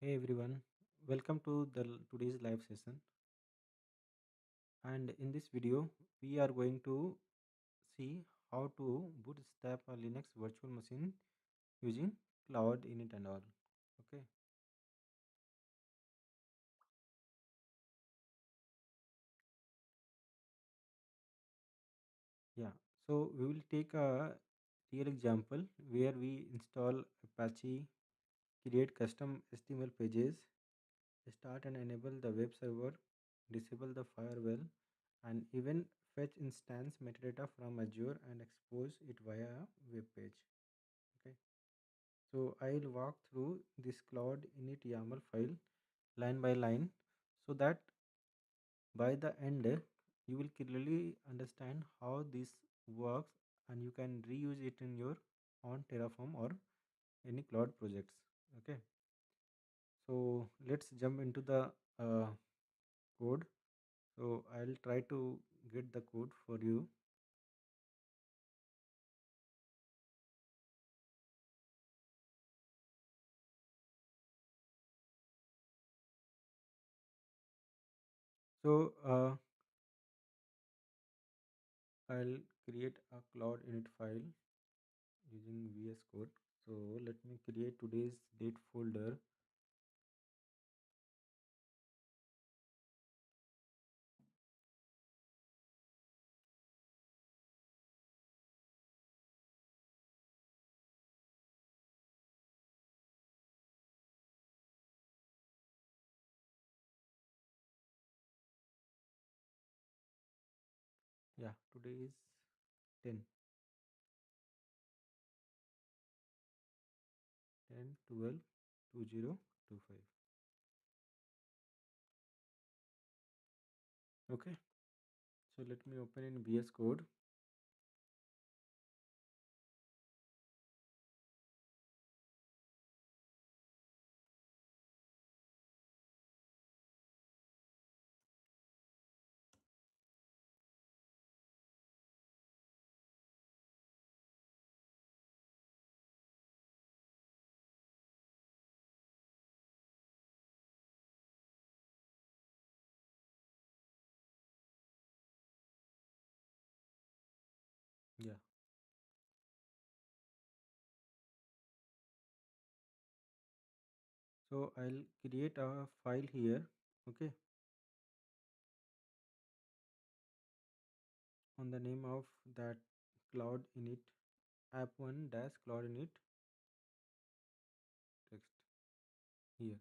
Hey everyone, welcome to the today's live session. And in this video, we are going to see how to bootstrap a Linux virtual machine using cloud init and all. Okay, yeah. So we will take a real example where we install Apache, create custom HTML pages, start and enable the web server, disable the firewall, and even fetch instance metadata from Azure and expose it via a web page. Okay, so I'll walk through this cloud init YAML file line by line so that by the end you will clearly understand how this works and you can reuse it in your on Terraform or any cloud projects. Okay, so let's jump into the code. So I'll try to get the code for you. So I'll create a cloud init file using VS Code. So let me create today's date folder. Yeah, today is 10, 10, 12, 2025. Okay, so let me open in VS Code. Yeah, so I'll create a file here. Okay, on the name of that cloud init app1 dash cloud init text here.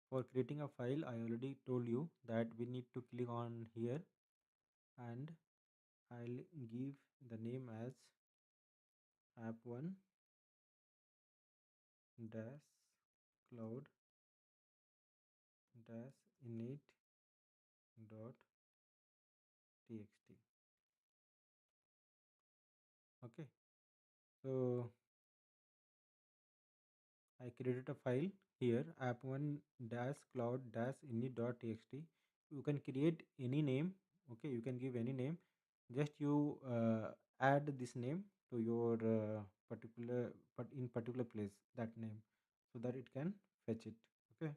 For creating a file, I already told you that we need to click on here and I'll give the name as app1 dash cloud dash init dot txt. Okay, so I created a file here app1 dash cloud dash init dot txt. You can create any name. Okay, you can give any name. Just you add this name to your particular but in particular place that name so that it can fetch it. Okay,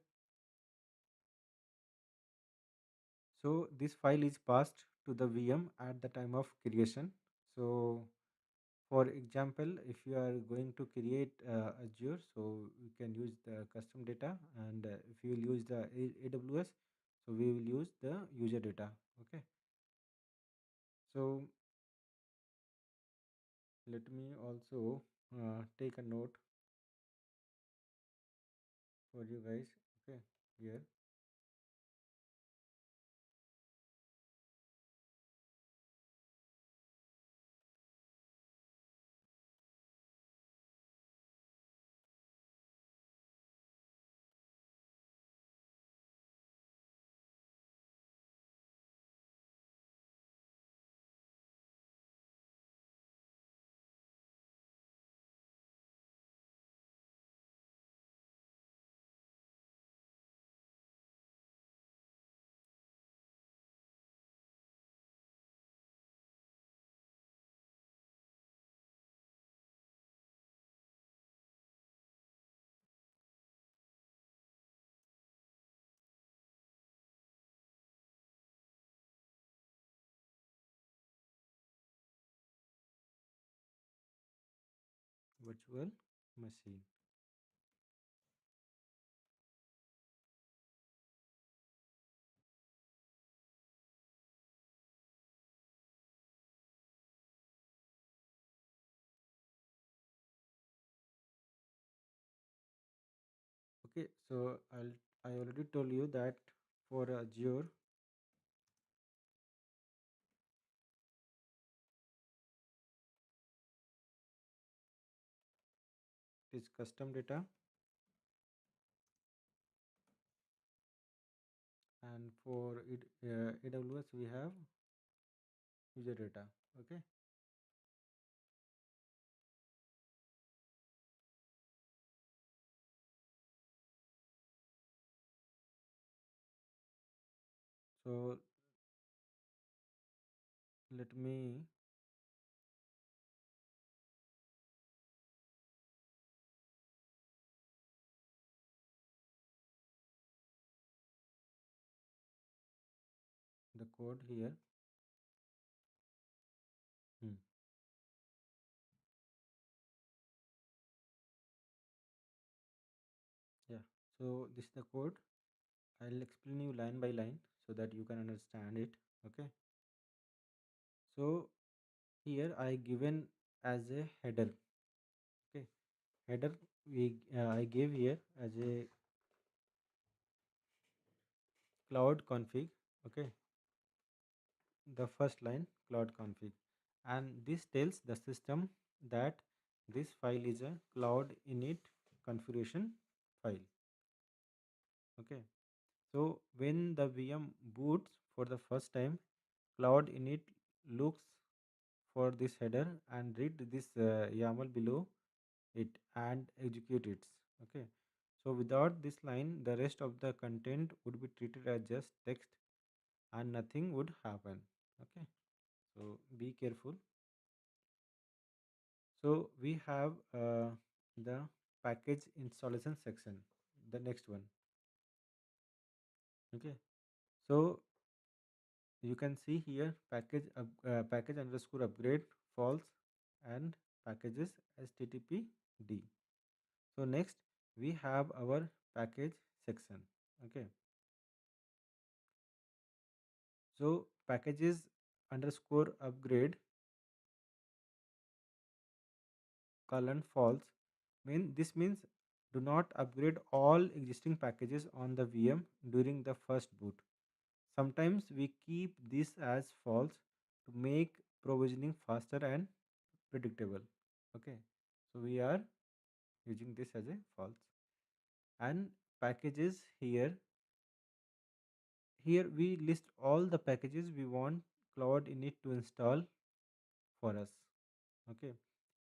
so this file is passed to the VM at the time of creation. So for example, if you are going to create Azure, so you can use the custom data, and if you will use the AWS, so we will use the user data. Okay, so let me also take a note for you guys. Okay, here. virtual machine. Okay, so I already told you that for Azure it is custom data, and for AWS we have user data. Okay, so let me the code here. Hmm. Yeah, so this is the code. I'll explain you line by line so that you can understand it. Okay, so here I given as a header. Okay, header I gave here as a cloud config. Okay, the first line cloud config, and this tells the system that this file is a cloud init configuration file. Okay, so when the VM boots for the first time, cloud init looks for this header and read this YAML below it and execute it. Okay, so without this line the rest of the content would be treated as just text and nothing would happen. Okay, so be careful. So we have the package installation section, the next one. Okay, so you can see here package underscore upgrade false and packages http d. So next we have our package section. Okay, so packages underscore upgrade colon false this means do not upgrade all existing packages on the VM during the first boot. Sometimes we keep this as false to make provisioning faster and predictable. Okay, so we are using this as a false. And packages here we list all the packages we want Cloud Init to install for us. Okay,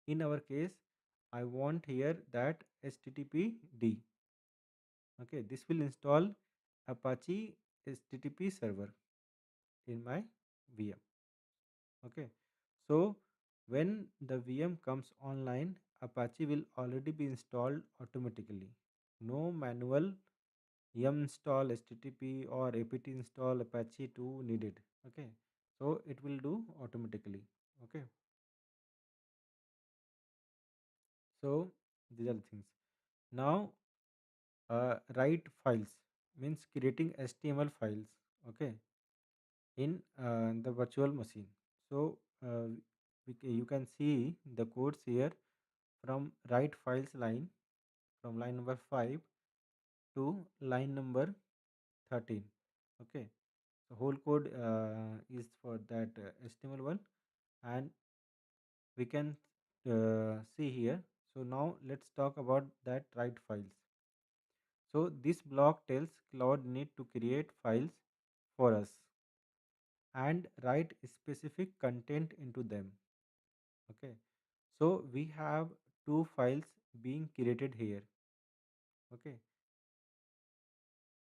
in our case I want here that httpd. Okay, this will install Apache http server in my VM. Okay, so when the VM comes online, Apache will already be installed automatically. No manual yum install http or apt install Apache 2 needed. Okay, so it will do automatically. Okay, so these are the things. Now, write files means creating HTML files. Okay, in the virtual machine. So you can see the codes here from write files line from line number 5 to line number 13. Okay, the whole code is for that HTML one, and we can see here. So now let's talk about that write files. So this block tells Cloud need to create files for us and write specific content into them. Okay, so we have two files being created here. Okay,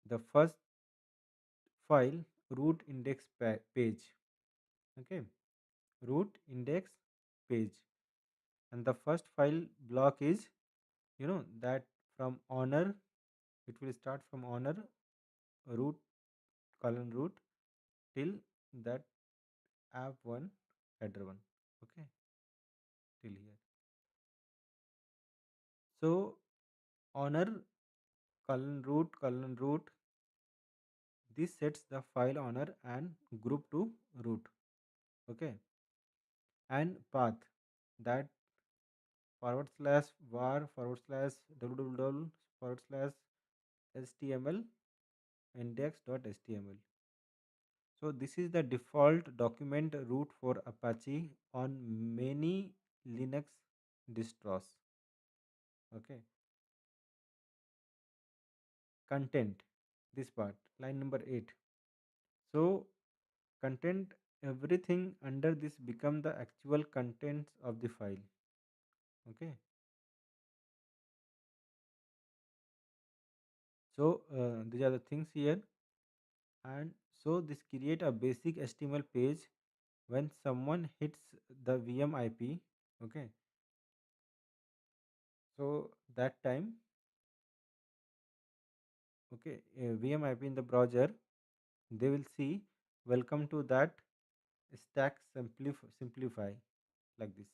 the first file root index page. Okay, root index page, and the first file block is that from honor it will start from honor root colon root till that app one header one. Okay, till here. So honor colon root, this sets the file owner and group to root. Okay, and path, that /var www /html index.html. So this is the default document root for Apache on many Linux distros. Okay, content, this part, line number 8. So content, everything under this become the actual contents of the file. Okay, so these are the things here. And so this create a basic HTML page when someone hits the VM IP. Okay, so that time, okay, VM IP in the browser, they will see welcome to that stack simplify, like this,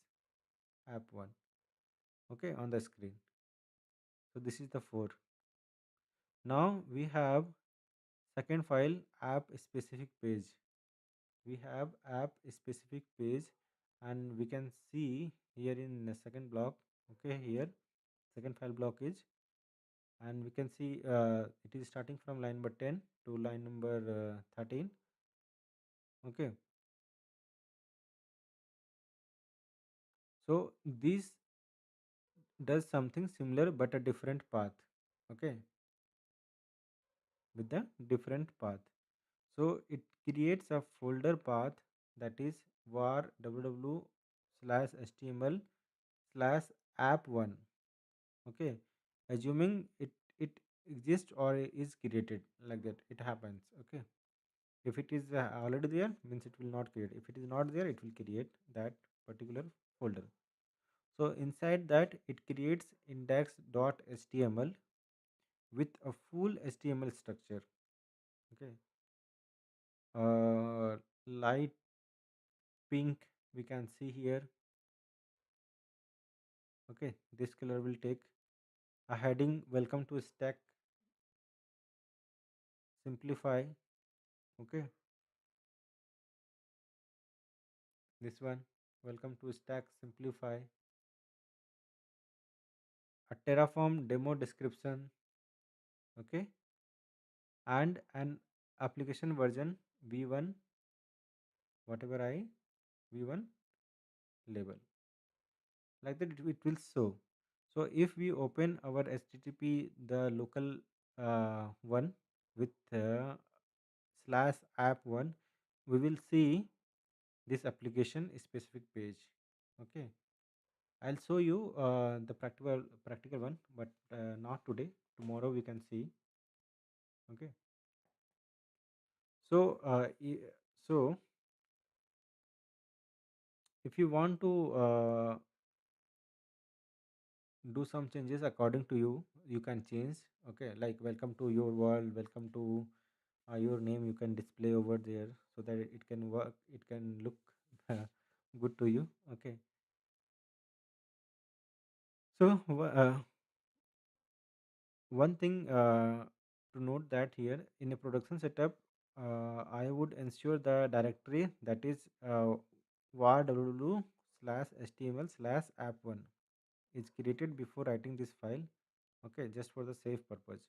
app 1, okay, on the screen. So this is the 4. Now we have second file, app specific page. We have app specific page, and we can see here in the second block. Okay, here second file block is, and we can see it is starting from line number 10 to line number 13. Okay, so this does something similar but a different path. Okay, with the different path. So it creates a folder path, that is var www /html /app1. Okay, assuming it exists or is created, like that it happens. Okay, if it is already there, means it will not create. If it is not there, it will create that particular folder. So inside that, it creates index.html with a full HTML structure. Okay, light pink, we can see here. Okay, this color will take a heading, welcome to stack simplify. Okay, this one, welcome to stack simplify. A Terraform demo description. Okay, and an application version v1, whatever I v1 label, like that it will show. So if we open our http, the local one with /app1, we will see this application specific page. Okay, I'll show you the practical one, but not today. Tomorrow we can see. Okay, so so if you want to do some changes according to you, you can change. Okay, like welcome to your world, welcome to your name, you can display over there, so that it can work, it can look good to you. Okay, so one thing to note, that here in a production setup, I would ensure the directory, that is var www /html /app1 is created before writing this file. Okay, just for the safe purpose.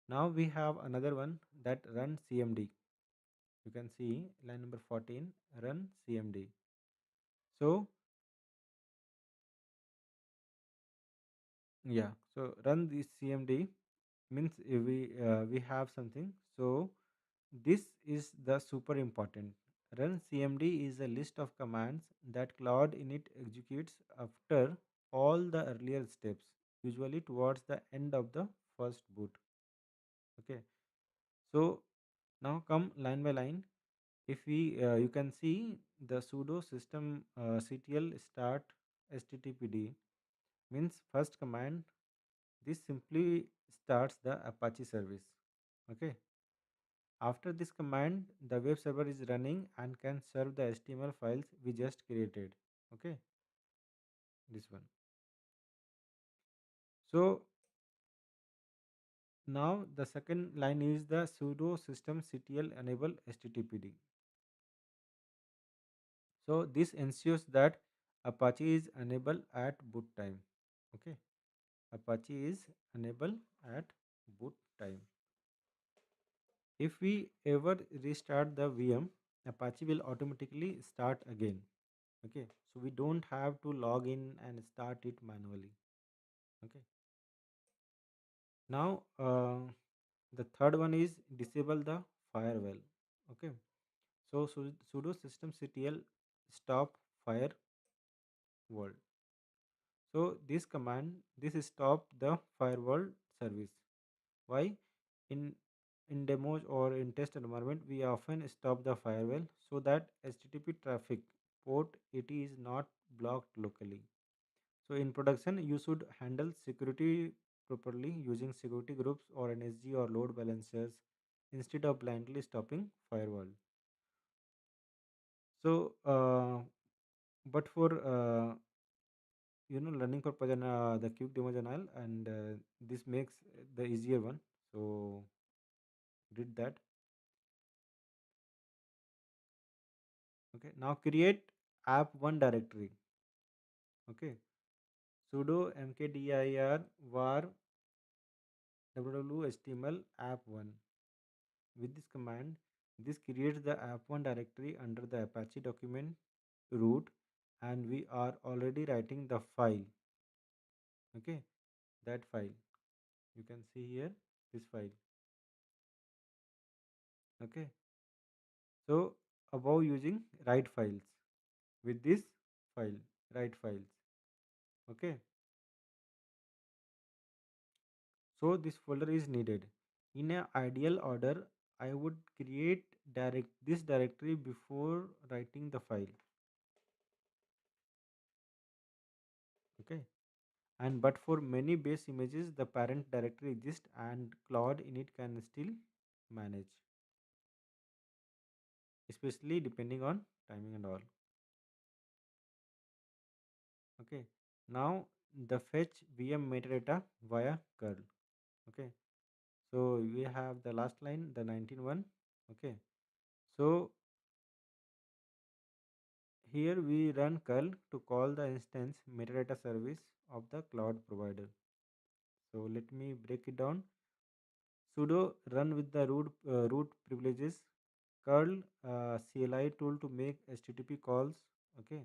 Now we have another one, that run cmd. You can see line number 14, run cmd. So yeah, so run this cmd means we have something. So this is the super important. Run cmd is a list of commands that cloud init executes after all the earlier steps, usually towards the end of the first boot. Okay, so now come line by line. If we you can see the sudo system ctl start httpd means first command. This simply starts the Apache service. Okay, after this command, the web server is running and can serve the HTML files we just created. Okay, this one. So now the second line is the sudo systemctl enable httpd. So this ensures that Apache is enabled at boot time. Okay, Apache is enabled at boot time. If we ever restart the VM, Apache will automatically start again. Okay, so we don't have to log in and start it manually. Okay, now the third one is disable the firewall. Okay, so sudo systemctl stop firewall. So this command, this stop the firewall service. Why? In in demos or in test environment, we often stop the firewall so that HTTP traffic port 80 is not blocked locally. So in production, you should handle security properly using security groups or NSG or load balancers instead of blindly stopping firewall. So, but for learning purpose and the quick demo channel, and this makes the easier one. So did that. Okay, now create app1 directory. Okay, sudo mkdir var www.html app1. With this command, this creates the app1 directory under the Apache document root, and we are already writing the file. Okay, that file you can see here, this file. Okay, so above using write files with this file, write files. Okay, so this folder is needed. In an ideal order, I would create this directory before writing the file. Okay, and but for many base images, the parent directory exists and Claude init can still manage, especially depending on timing and all. Okay, now the fetch VM metadata via curl. Okay, so we have the last line, the 19 one. Okay, so here we run curl to call the instance metadata service of the cloud provider. So let me break it down. Sudo run with the root privileges, curl CLI tool to make HTTP calls. Okay,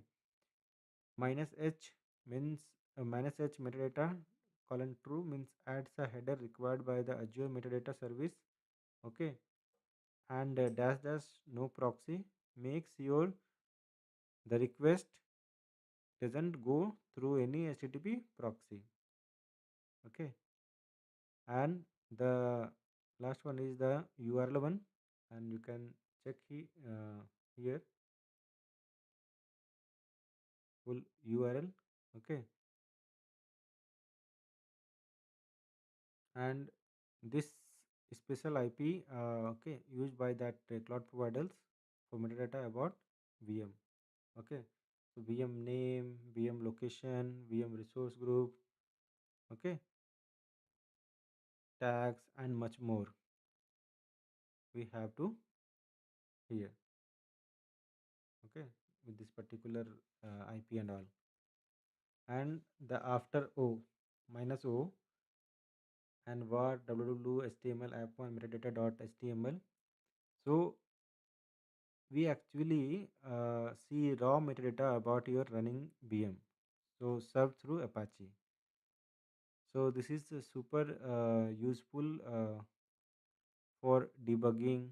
minus h means minus h metadata colon true means adds a header required by the Azure metadata service. Okay, and dash dash no proxy makes your the request doesn't go through any HTTP proxy. Okay, and the last one is the URL one, and you can check here full URL. Okay, and this special IP okay used by that cloud providers for metadata about VM. Okay, so VM name, VM location, VM resource group. Okay, tags and much more we have to here. Okay, with this particular IP and all, and the after O minus O and var www html app1 metadata dot html. So we actually see raw metadata about your running VM. So served through Apache. So this is super useful for debugging.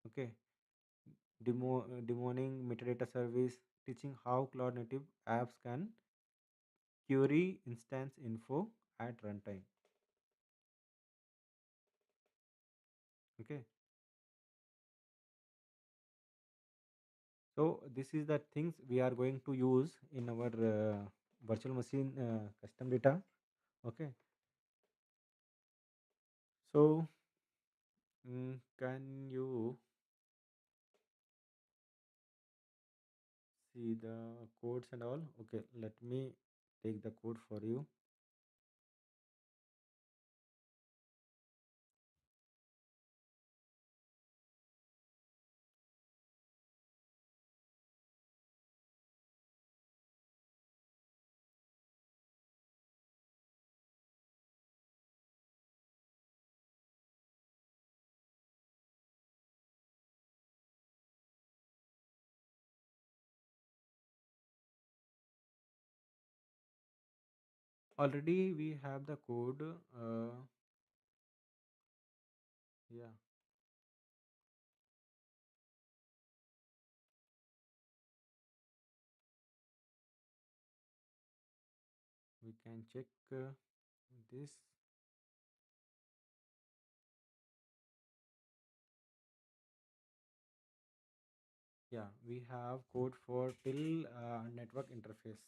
Okay, demoning metadata service, teaching how cloud native apps can query instance info at runtime. Okay, so this is the things we are going to use in our virtual machine custom data. Okay, so can you see the codes and all? Okay, let me take the code for you. Already we have the code. Yeah, we can check this. Yeah, we have code for till network interface.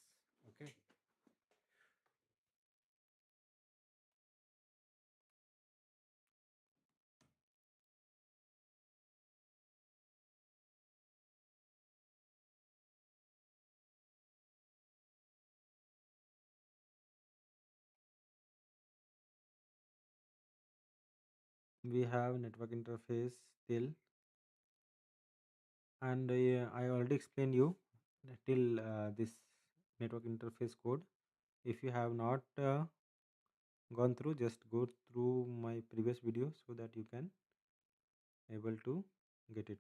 Okay, we have network interface till, and I already explained you till this network interface code. If you have not gone through, just go through my previous video so that you can able to get it.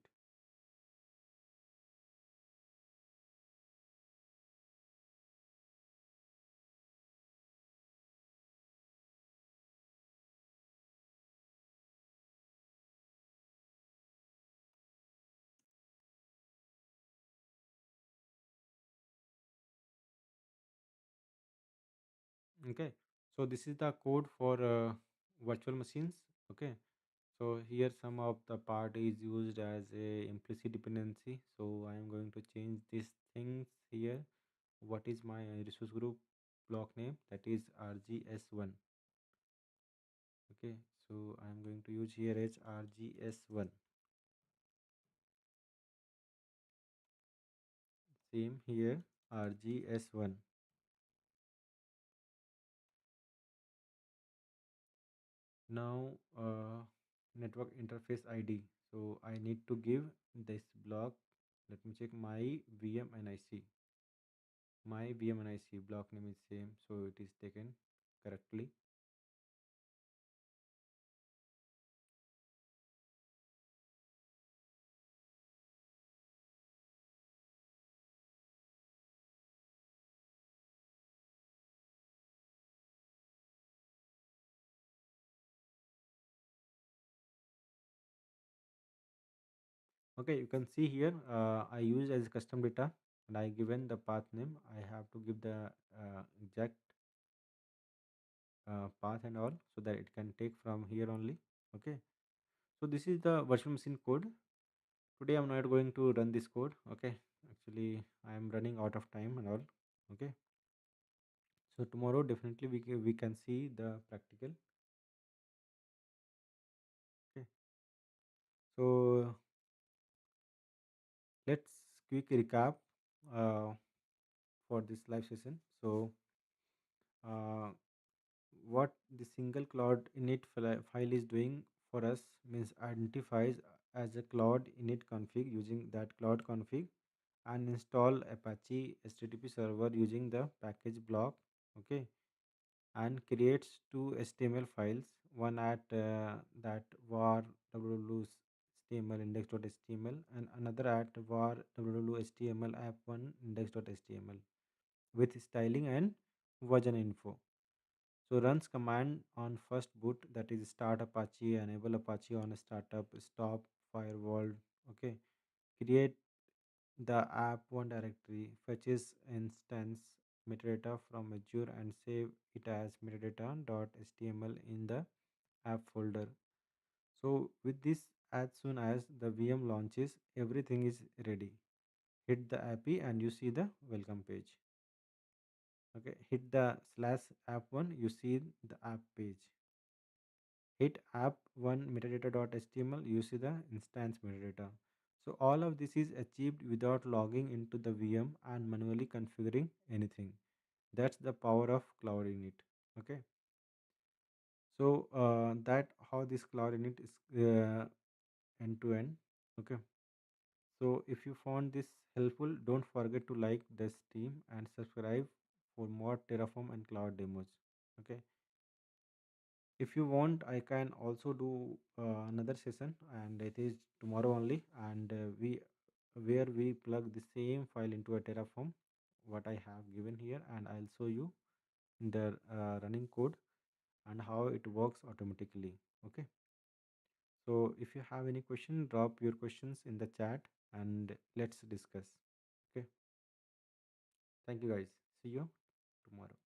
Okay, so this is the code for virtual machines. Okay, so here some of the part is used as a implicit dependency, so I am going to change these things here. What is my resource group block name? That is rgs1. Okay, so I am going to use here as rgs1. Same here, rgs1. Now network interface id, so I need to give this block. Let me check my vm and ic. My vm and ic block name is same, so it is taken correctly. Okay, you can see here I use as custom data, and I given the path name. I have to give the exact path and all, so that it can take from here only. Okay, so this is the virtual machine code. Today I'm not going to run this code. Okay, actually I am running out of time and all. Okay, so tomorrow definitely we can see the practical. Okay, so let's quick recap uh, for this live session. So uh, what the single cloud init file is doing for us means identifies as a cloud init config using that cloud config, and install apache http server using the package block. Okay, and creates two html files, one at that var www html index.html, and another at var www html app1 index.html with styling and version info. So runs command on first boot, that is start Apache, enable Apache on a startup, stop firewall. Okay, create the app1 directory, fetches instance metadata from Azure and save it as metadata.html in the app folder. So with this, as soon as the VM launches, everything is ready. Hit the API and you see the welcome page. Okay, hit the slash app1, you see the app page. Hit app1 metadata.html, you see the instance metadata. So all of this is achieved without logging into the VM and manually configuring anything. That's the power of cloud init. Okay, so that how this cloud init is end to end. Okay, so if you found this helpful, don't forget to like the stream and subscribe for more Terraform and cloud demos. Okay, if you want, I can also do another session, and it is tomorrow only, and we where we plug the same file into a Terraform what I have given here, and I'll show you in the running code and how it works automatically. Okay. So if you have any question, drop your questions in the chat and let's discuss. Okay. Thank you guys. See you tomorrow.